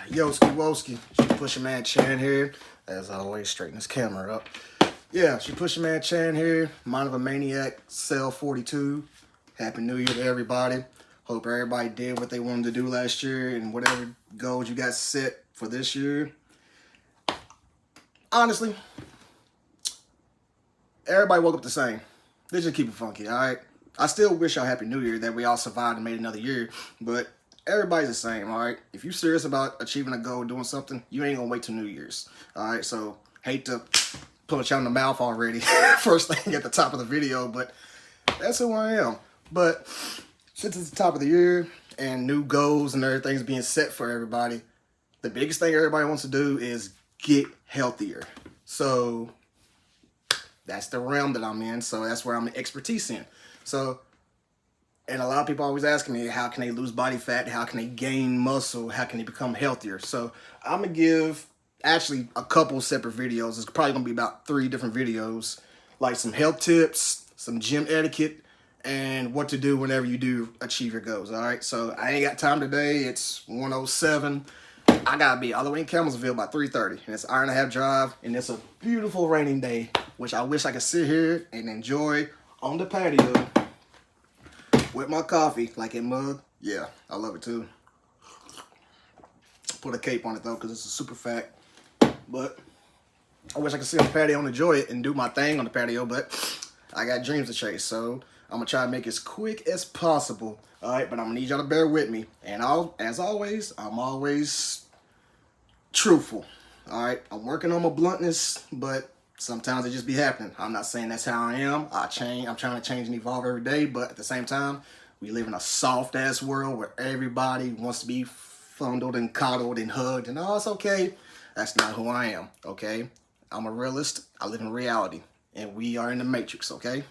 Yoski Woski. She pushing man Chan here. As always, straighten this camera up. Yeah, she pushing man Chan here. Mind of a Maniac, Cell 42. Happy New Year to everybody. Hope everybody did what they wanted to do last year and whatever goals you got set for this year. Honestly, everybody woke up the same. Let's just keep it funky, alright? I still wish y'all Happy New Year, that we all survived and made another year, but everybody's the same, alright? If you're serious about achieving a goal, doing something, you ain't gonna wait till New Year's, alright? So, hate to punch you in the mouth already, first thing at the top of the video, but that's who I am. But since it's the top of the year and new goals and everything's being set for everybody, the biggest thing everybody wants to do is get healthier. So that's the realm that I'm in. So that's where I'm expertise in. So, and a lot of people always asking me, how can they lose body fat? How can they gain muscle? How can they become healthier? So I'm going to give actually a couple separate videos. It's probably going to be about 3 different videos, like some health tips, some gym etiquette, and what to do whenever you do achieve your goals. All right. So I ain't got time today. It's 1:07. I gotta be all the way in Campbellsville by 3:30, and it's an hour and a half drive, and it's a beautiful raining day, which I wish I could sit here and enjoy on the patio with my coffee, like in mug. Yeah, I love it too. Put a cape on it though, because it's a super fat. But I wish I could sit on the patio and enjoy it and do my thing on the patio, but I got dreams to chase, so I'm gonna try to make it as quick as possible. All right, but I'm gonna need y'all to bear with me, and as always, I'm always truthful. All right, I'm working on my bluntness, but sometimes it just be happening. I'm not saying that's how I am. I'm trying to change and evolve every day, but at the same time, we live in a soft ass world where everybody wants to be fondled and coddled and hugged, and oh, it's okay. That's not who I am. Okay, I'm a realist. I live in reality, and we are in the matrix. Okay.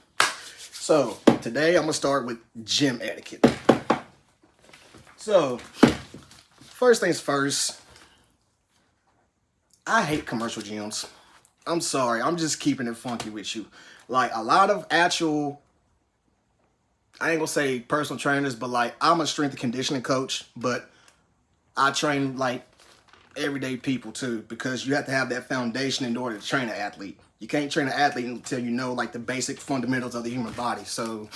So today I'm gonna start with gym etiquette. So first things first, I hate commercial gyms. I'm sorry, I'm just keeping it funky with you. Like a lot of actual, I ain't gonna say personal trainers, but like I'm a strength and conditioning coach, but I train like everyday people too, because you have to have that foundation in order to train an athlete. You can't train an athlete until you know like the basic fundamentals of the human body. So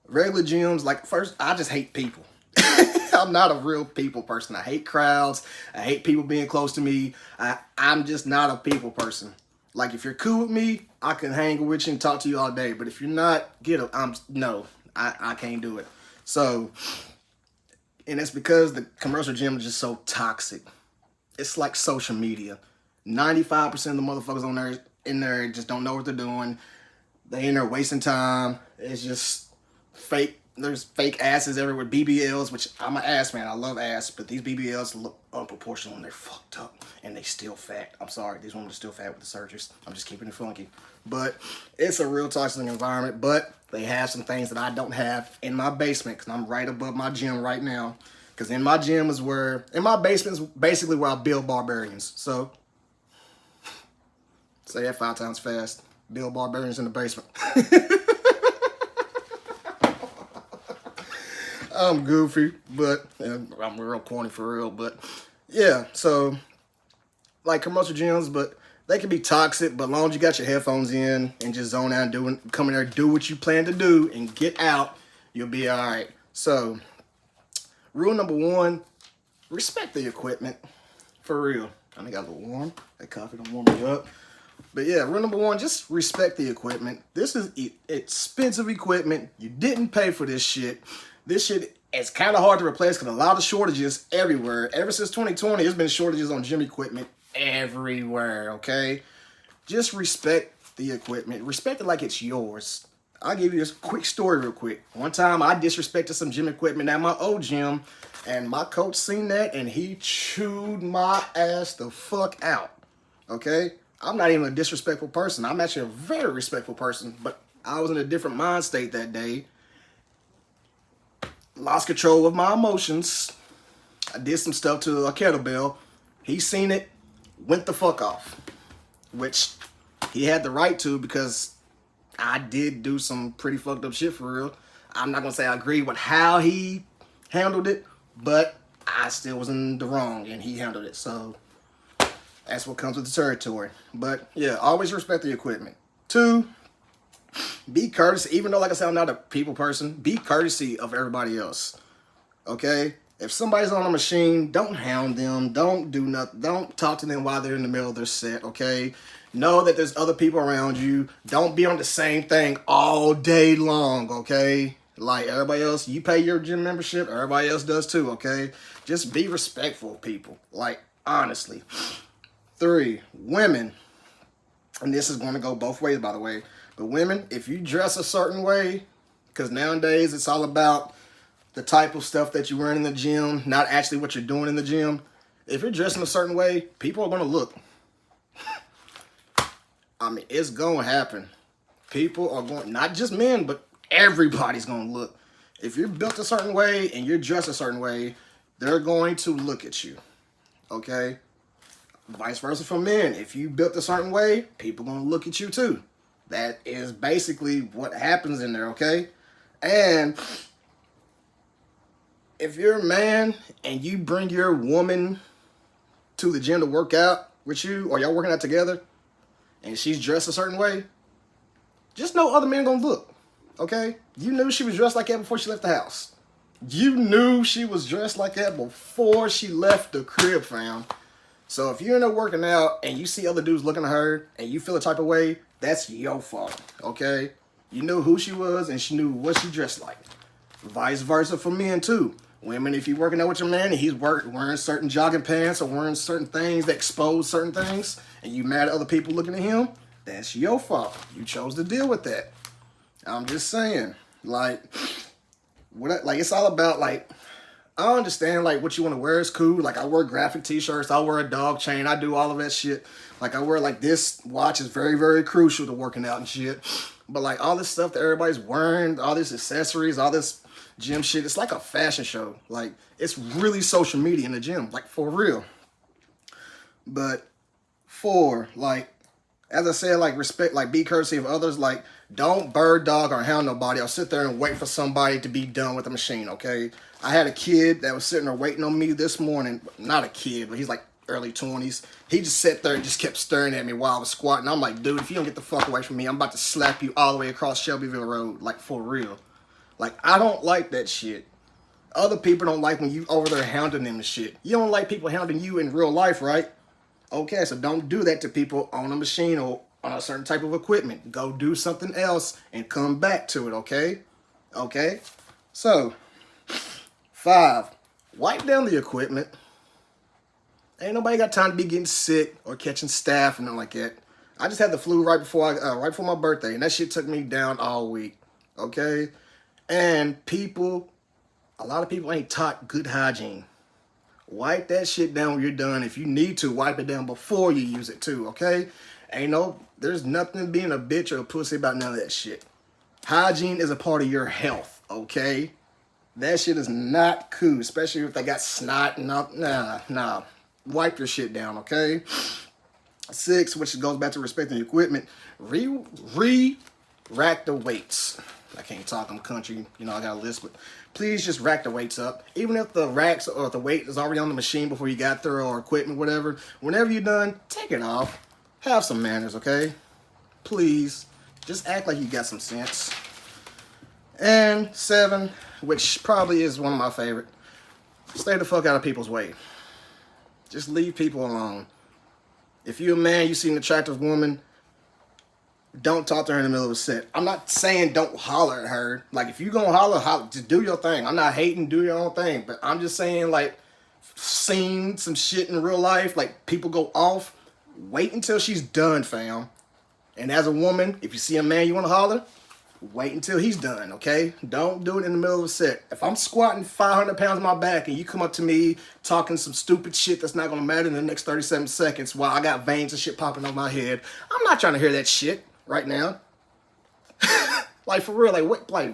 regular gyms, like first, I just hate people. I'm not a real people person. I hate crowds. I hate people being close to me. I'm just not a people person. Like if you're cool with me, I can hang with you and talk to you all day. But if you're not, I can't do it. So, and it's because the commercial gym is just so toxic. It's like social media. 95% of the motherfuckers in there just don't know what they're doing. They in there wasting time. It's just fake. There's fake asses everywhere. BBLs, which I'm an ass man. I love ass, but these BBLs look unproportional and they're fucked up and they still fat. I'm sorry, these women are still fat with the surgeries. I'm just keeping it funky. But it's a real toxic environment, but they have some things that I don't have in my basement because I'm right above my gym right now. Because in my basement is basically where I build barbarians. So, say that 5 times fast. Build barbarians in the basement. I'm goofy, but I'm real corny for real. But yeah, so like commercial gyms, but they can be toxic. But as long as you got your headphones in and just zone out and come in there, do what you plan to do, and get out, you'll be all right. So rule number 1: respect the equipment. For real. I got a little warm. That coffee don't warm me up. But yeah, rule number 1, just respect the equipment. This is expensive equipment. You didn't pay for this shit. This shit is kind of hard to replace because a lot of shortages everywhere. Ever since 2020, there's been shortages on gym equipment everywhere, okay? Just respect the equipment. Respect it like it's yours. I'll give you this quick story real quick. One time I disrespected some gym equipment at my old gym, and my coach seen that, and he chewed my ass the fuck out, okay? I'm not even a disrespectful person. I'm actually a very respectful person, but I was in a different mind state that day. Lost control of my emotions. I did some stuff to a kettlebell. He seen it, went the fuck off. Which he had the right to, because I did do some pretty fucked up shit for real. I'm not gonna say I agree with how he handled it, but I still was in the wrong and he handled it. So that's what comes with the territory. But yeah, always respect the equipment. 2, be courteous. Even though, like I said, I'm not a people person, be courtesy of everybody else. Okay? If somebody's on a machine, don't hound them. Don't do nothing. Don't talk to them while they're in the middle of their set, okay? Know that there's other people around you. Don't be on the same thing all day long, okay? Like everybody else, you pay your gym membership, everybody else does too, okay? Just be respectful of people. Like, honestly. 3, women, and this is going to go both ways, by the way, but women, if you dress a certain way, because nowadays it's all about the type of stuff that you wear in the gym, not actually what you're doing in the gym. If you're dressing a certain way, people are going to look. I mean, it's going to happen. People are going, not just men, but everybody's going to look. If you're built a certain way and you're dressed a certain way, they're going to look at you. Okay? Vice versa for men. If you built a certain way, people are going to look at you too. That is basically what happens in there, okay? And if you're a man and you bring your woman to the gym to work out with you, or y'all working out together, and she's dressed a certain way, just know other men gonna look, okay? You knew she was dressed like that before she left the house. You knew she was dressed like that before she left the crib, fam. So if you're in there working out and you see other dudes looking at her and you feel a type of way, that's your fault, okay? You knew who she was and she knew what she dressed like. Vice versa for men too. Women, if you're working out with your man and he's wearing certain jogging pants or wearing certain things that expose certain things, and you mad at other people looking at him, that's your fault. You chose to deal with that. I'm just saying, like it's all about, like, I understand, like, what you want to wear is cool. Like, I wear graphic t-shirts, I wear a dog chain, I do all of that shit. Like, I wear, like, this watch is very, very crucial to working out and shit. But, like, all this stuff that everybody's wearing, all these accessories, all this gym shit, it's like a fashion show. Like, it's really social media in the gym, like, for real. But 4, like, as I said, like, respect, like, be courtesy of others. Like, don't bird dog or hound nobody or sit there and wait for somebody to be done with the machine, okay? I had a kid that was sitting there waiting on me this morning. Not a kid, but he's like early 20s. He just sat there and just kept staring at me while I was squatting. I'm like, dude, if you don't get the fuck away from me, I'm about to slap you all the way across Shelbyville Road, like, for real. Like, I don't like that shit. Other people don't like when you over there hounding them and shit. You don't like people hounding you in real life, right? Okay, so don't do that to people on a machine or on a certain type of equipment. Go do something else and come back to it, okay? Okay? So, 5, wipe down the equipment. Ain't nobody got time to be getting sick or catching staph and nothing like that. I just had the flu right before my birthday, and that shit took me down all week, okay? And a lot of people ain't taught good hygiene. Wipe that shit down when you're done. If you need to, wipe it down before you use it too, okay? There's nothing being a bitch or a pussy about none of that shit. Hygiene is a part of your health, okay? That shit is not cool, especially if they got snot and all. Nah. Wipe your shit down, okay? 6, which goes back to respecting the equipment, rack the weights. I can't talk, I'm country, I got a list, but please just rack the weights up. Even if the racks or the weight is already on the machine before you got there, or equipment, whatever, whenever you're done, take it off. Have some manners, okay? Please, just act like you got some sense. And 7, which probably is one of my favorite, stay the fuck out of people's way. Just leave people alone. If you're a man, you see an attractive woman, don't talk to her in the middle of a set. I'm not saying don't holler at her. Like, if you gonna holler, just do your thing. I'm not hating, do your own thing. But I'm just saying, like, seen some shit in real life, like, people go off. Wait until she's done, fam. And as a woman, if you see a man you want to holler, wait until he's done, okay? Don't do it in the middle of a set. If I'm squatting 500 pounds on my back and you come up to me talking some stupid shit that's not going to matter in the next 37 seconds while I got veins and shit popping on my head, I'm not trying to hear that shit right now. Like, for real,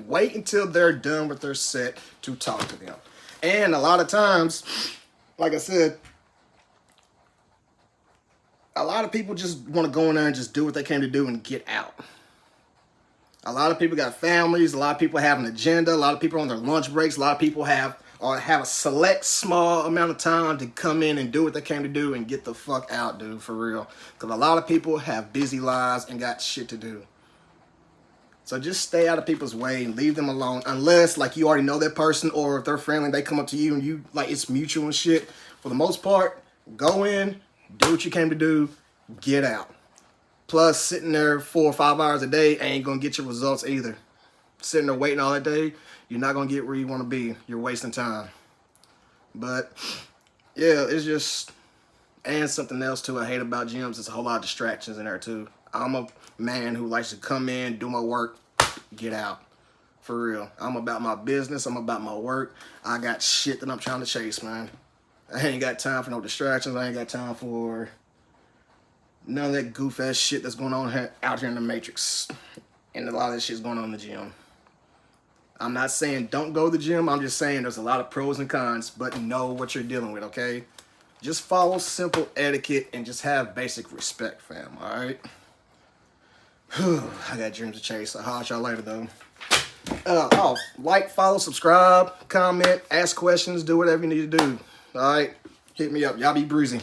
wait until they're done with their set to talk to them. And a lot of times, like I said, a lot of people just want to go in there and just do what they came to do and get out. A lot of people got families. A lot of people have an agenda. A lot of people are on their lunch breaks. A lot of people have or have a select small amount of time to come in and do what they came to do and get the fuck out, dude, for real. Because a lot of people have busy lives and got shit to do. So just stay out of people's way and leave them alone, unless like you already know that person, or if they're friendly, they come up to you and you like it's mutual and shit. For the most part, go in, do what you came to do, get out. Plus, sitting there 4 or 5 hours a day ain't gonna get your results either. Sitting there waiting all that day, you're not gonna get where you want to be. You're wasting time. But yeah, it's just, and something else too I hate about gyms, there's a whole lot of distractions in there too. I'm a man who likes to come in, do my work, get out. For real. I'm about my business. I'm about my work. I got shit that I'm trying to chase, man. I ain't got time for no distractions. I ain't got time for none of that goof ass shit that's going on out here in the Matrix. And a lot of that shit's going on in the gym. I'm not saying don't go to the gym. I'm just saying there's a lot of pros and cons, but know what you're dealing with, okay? Just follow simple etiquette and just have basic respect, fam, all right? I got dreams to chase. I'll holler at y'all later, though. Like, follow, subscribe, comment, ask questions, do whatever you need to do. All right? Hit me up. Y'all be breezy.